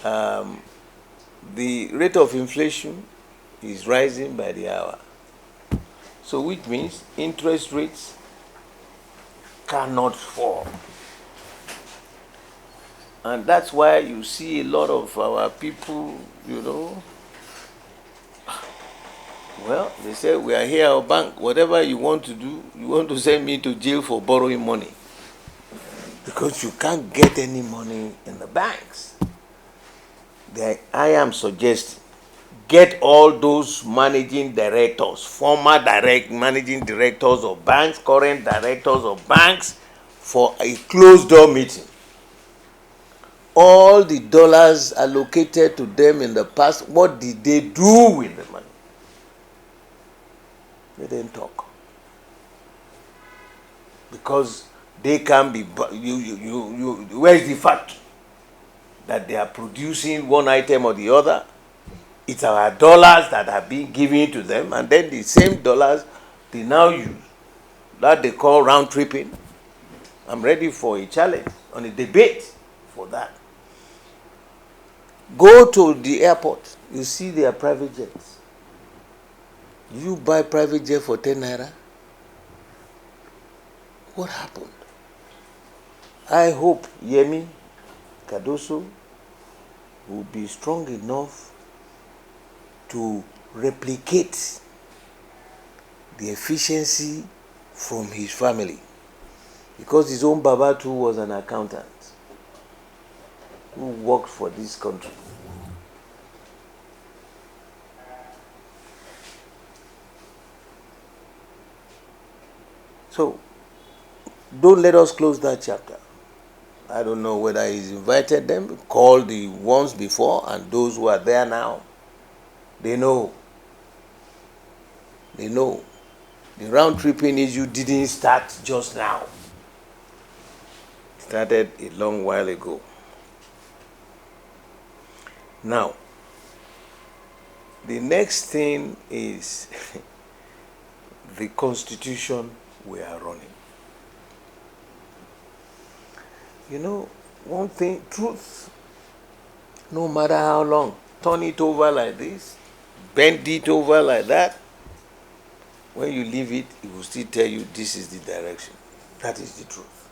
the rate of inflation is rising by the hour. So which means interest rates cannot fall. And that's why you see a lot of our people, well, they say, we are here at bank, whatever you want to do, you want to send me to jail for borrowing money. Because you can't get any money in the banks. I am suggesting, get all those managing directors, former managing directors of banks, current directors of banks, for a closed door meeting. All the dollars allocated to them in the past, what did they do with the money? They didn't talk. Because they can be, where is the fact that they are producing one item or the other? It's our dollars that are being given to them, and then the same dollars they now use. That they call round tripping. I'm ready for a challenge on a debate for that. Go to the airport, you see their private jets. You buy private jet for 10 naira? What happened? I hope Yemi Cardoso will be strong enough to replicate the efficiency from his family, because his own Baba too was an accountant who worked for this country. So don't let us close that chapter. I don't know whether he's invited them, called the ones before, and those who are there now, they know. They know. The round tripping issue didn't start just now. It started a long while ago. Now, the next thing is the constitution we are running. One thing, truth, no matter how long, turn it over like this, bend it over like that, when you leave it, it will still tell you this is the direction. That is the truth.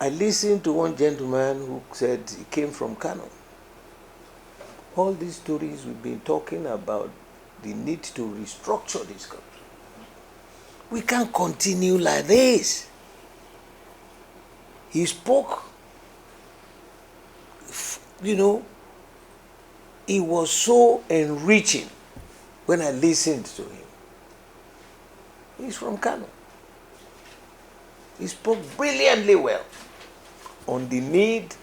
I listened to one gentleman who said he came from Kano. All these stories we've been talking about, the need to restructure this country. We can't continue like this. He spoke, it was so enriching when I listened to him. He's from Kano. He spoke brilliantly well on the need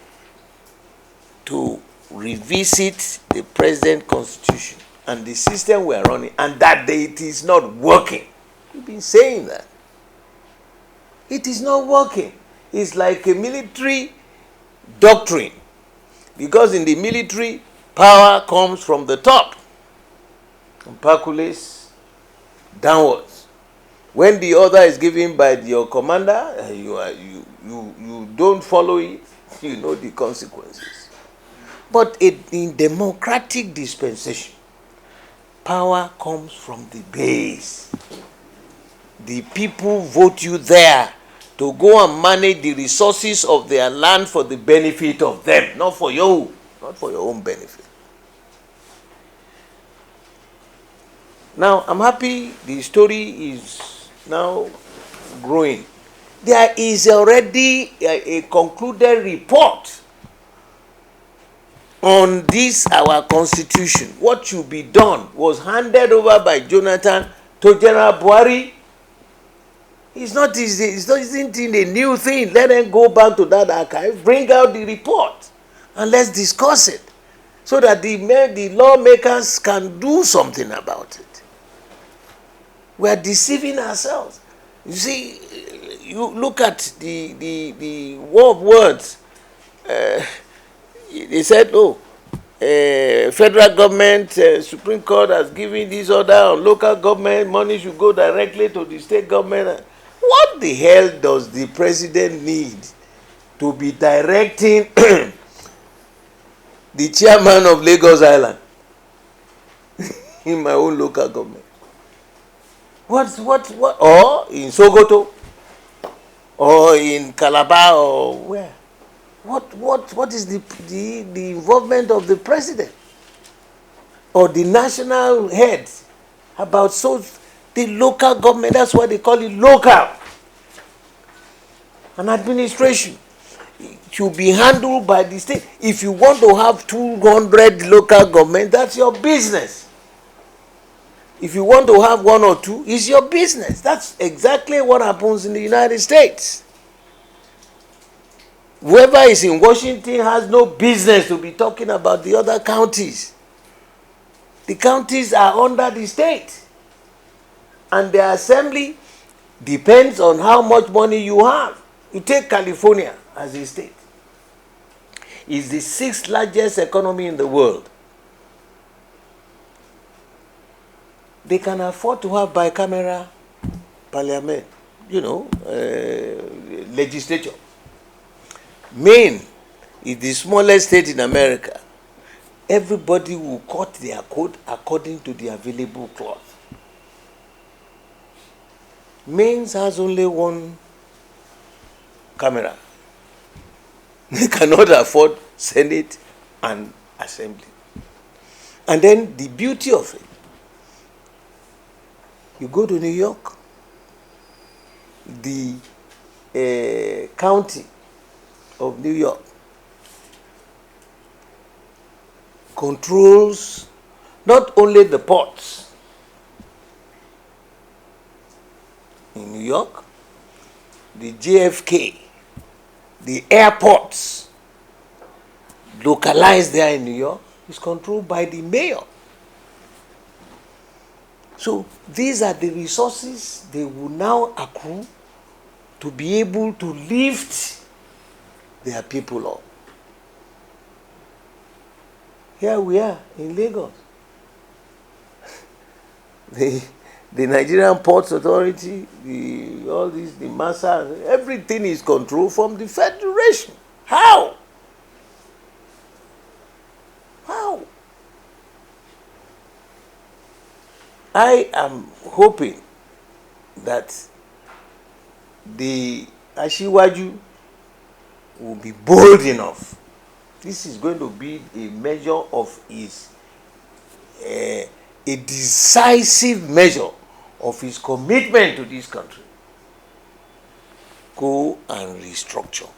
to revisit the present constitution and the system we are running, and that it is not working. We've been saying that. It is not working. It's like a military doctrine, because in the military, power comes from the top and percolates downwards. When the order is given by your commander, you don't follow it, you know the consequences. But in democratic dispensation, power comes from the base. The people vote you there to go and manage the resources of their land for the benefit of them, not for your own benefit. Now, I'm happy the story is now growing. There is already a concluded report on this, our constitution. What should be done was handed over by Jonathan to General Buhari. Isn't a new thing. Let them go back to that archive, bring out the report, and let's discuss it, so that the lawmakers can do something about it. We are deceiving ourselves. You see, you look at the war of words. They said, federal government, Supreme Court has given this order on local government, money should go directly to the state government. What the hell does the president need to be directing the chairman of Lagos Island in my own local government. What? Or in Sokoto, or in Calabar, or where? What is the involvement of the president or the national head about the local government? That's why they call it local. An administration should be handled by the state. If you want to have 200 local government, that's your business. If you want to have 1 or 2, it's your business. That's exactly what happens in the United States. Whoever is in Washington has no business to be talking about the other counties. The counties are under the state. And the assembly depends on how much money you have. You take California as a state. It's the 6th largest economy in the world. They can afford to have bicameral parliament, legislature. Maine is the smallest state in America. Everybody will cut their coat according to the available cloth. Maine has only 1 camera. They cannot afford Senate and Assembly. And then the beauty of it, you go to New York, the county of New York controls not only the ports in New York, the JFK, the airports localized there in New York is controlled by the mayor. So these are the resources they will now accrue to be able to lift their people up. Here we are in Lagos. The Nigerian Ports Authority, the MASA, everything is controlled from the Federation. How? How? I am hoping that the Asiwaju will be bold enough. This is going to be a measure of his, a decisive measure of his commitment to this country. Go and restructure.